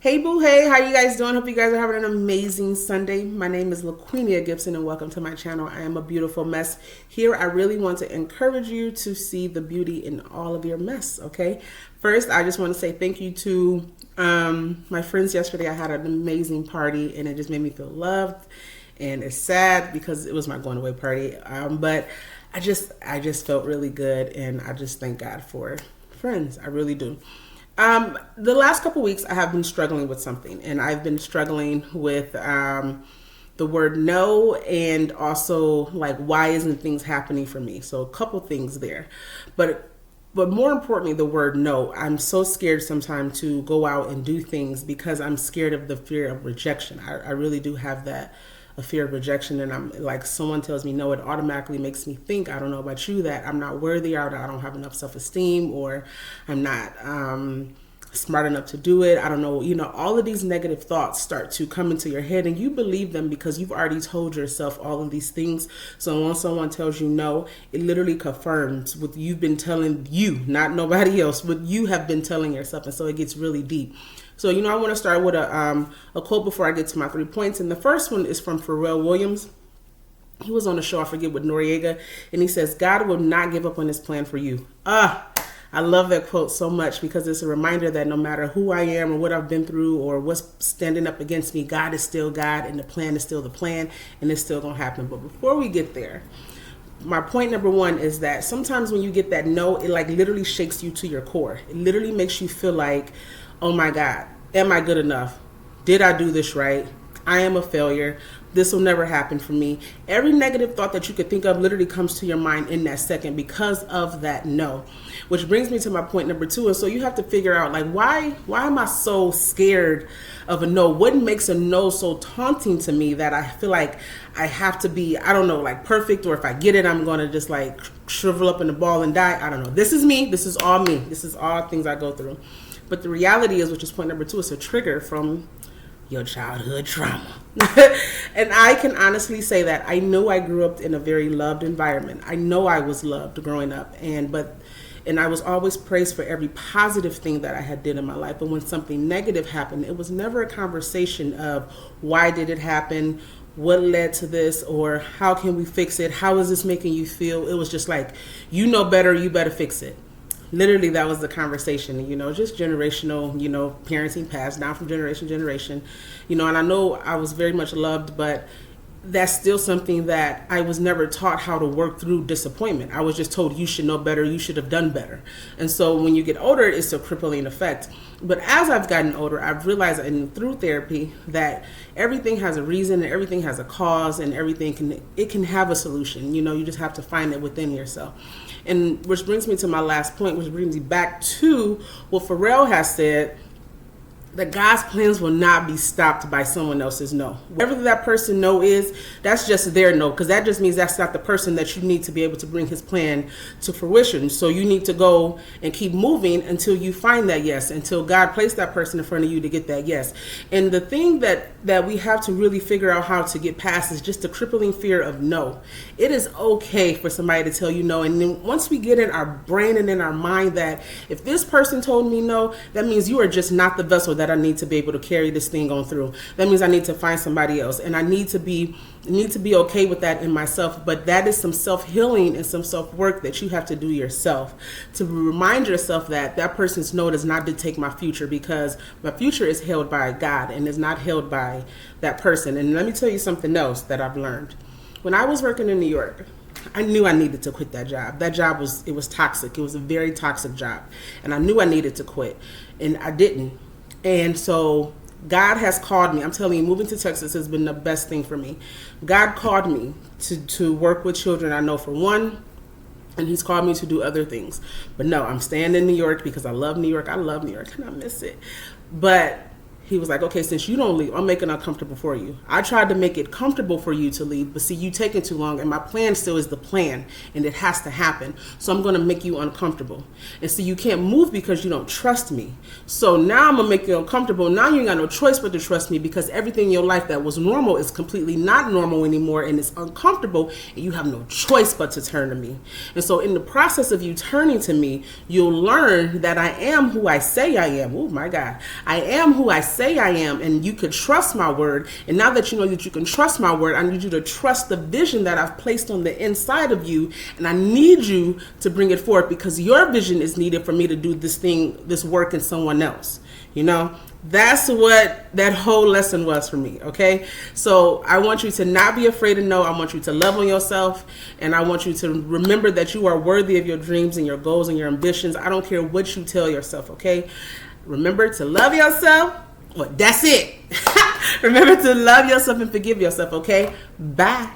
Hey boo, hey, how you guys doing? Hope you guys are having an amazing Sunday. My name is LaQuenia Gibson and welcome to my channel. I am a beautiful mess. Here, I really want to encourage you to see the beauty in all of your mess, okay? First, I just want to say thank you to my friends yesterday. I had an amazing party and it just made me feel loved. And it's sad because it was my going away party. But I just felt really good and I just thank God for friends. I really do. The last couple weeks I have been struggling with something, and I've been struggling with the word no, and also like why isn't things happening for me? So a couple things there, but more importantly, the word no. I'm so scared sometimes to go out and do things because I'm scared of the fear of rejection. I really do have that. A fear of rejection, and I'm like, someone tells me no, it automatically makes me think, I don't know about you, that I'm not worthy, or I don't have enough self-esteem, or I'm not smart enough to do it. I don't know, all of these negative thoughts start to come into your head and you believe them because you've already told yourself all of these things. So when someone tells you no, it literally confirms what you've been telling you, not nobody else, what you have been telling yourself. And so it gets really deep. So, I want to start with a quote before I get to my 3 points. And the first one is from Pharrell Williams. He was on the show, I forget, with Noriega. And he says, God will not give up on his plan for you. I love that quote so much because it's a reminder that no matter who I am or what I've been through or what's standing up against me, God is still God and the plan is still the plan and it's still going to happen. But before we get there, my point number one is that sometimes when you get that no, it like literally shakes you to your core. It literally makes you feel like, oh my God, am I good enough? Did I do this right? I am a failure. This will never happen for me. Every negative thought that you could think of literally comes to your mind in that second because of that no. Which brings me to my point number two. And so you have to figure out, like, why am I so scared of a no? What makes a no so taunting to me that I feel like I have to be, I don't know, like perfect, or if I get it, I'm going to just like shrivel up in a ball and die. I don't know. This is me. This is all me. This is all things I go through. But the reality is, which is point number two, it's a trigger from your childhood trauma. And I can honestly say that I know I grew up in a very loved environment. I know I was loved growing up, and I was always praised for every positive thing that I had did in my life. But when something negative happened, it was never a conversation of why did it happen, what led to this, or how can we fix it, how is this making you feel? It was just like, you know better, you better fix it. Literally, that was the conversation, just generational, parenting passed down from generation to generation, and I know I was very much loved, but that's still something that I was never taught how to work through disappointment. I was just told you should know better, you should have done better. And so when you get older, it's a crippling effect. But as I've gotten older, I've realized through therapy that everything has a reason and everything has a cause and everything can have a solution. You just have to find it within yourself. And which brings me to my last point, which brings me back to what Pharrell has said, that God's plans will not be stopped by someone else's no. Whatever that person no is, that's just their no, because that just means that's not the person that you need to be able to bring his plan to fruition. So you need to go and keep moving until you find that yes, until God placed that person in front of you to get that yes. And the thing that we have to really figure out how to get past is just the crippling fear of no. It is okay for somebody to tell you no. And then once we get in our brain and in our mind that if this person told me no, that means you are just not the vessel that I need to be able to carry this thing on through. That means I need to find somebody else, and I need to be okay with that in myself. But that is some self-healing and some self-work that you have to do yourself to remind yourself that that person's no does not dictate my future, because my future is held by God and is not held by that person. And let me tell you something else that I've learned. When I was working in New York, I knew I needed to quit that job. That job was toxic. It was a very toxic job, and I knew I needed to quit, and I didn't. And so God has called me. I'm telling you, moving to Texas has been the best thing for me. God called me to work with children, I know, for one, and he's called me to do other things. But no, I'm staying in New York because I love New York. I love New York and I miss it. But he was like, okay, since you don't leave, I'm making it uncomfortable for you. I tried to make it comfortable for you to leave, but see, you taking too long, and my plan still is the plan, and it has to happen. So I'm going to make you uncomfortable. And so you can't move because you don't trust me. So now I'm going to make you uncomfortable. Now you ain't got no choice but to trust me, because everything in your life that was normal is completely not normal anymore, and it's uncomfortable, and you have no choice but to turn to me. And so in the process of you turning to me, you'll learn that I am who I say I am. Oh my God. I am who I say I am, and you could trust my word. And now that you know that you can trust my word, I need you to trust the vision that I've placed on the inside of you. And I need you to bring it forth, because your vision is needed for me to do this work in someone else. You know, that's what that whole lesson was for me. Okay. So I want you to not be afraid to know. I want you to love on yourself. And I want you to remember that you are worthy of your dreams and your goals and your ambitions. I don't care what you tell yourself. Okay. Remember to love yourself. Well, that's it. Remember to love yourself and forgive yourself. Okay. Bye.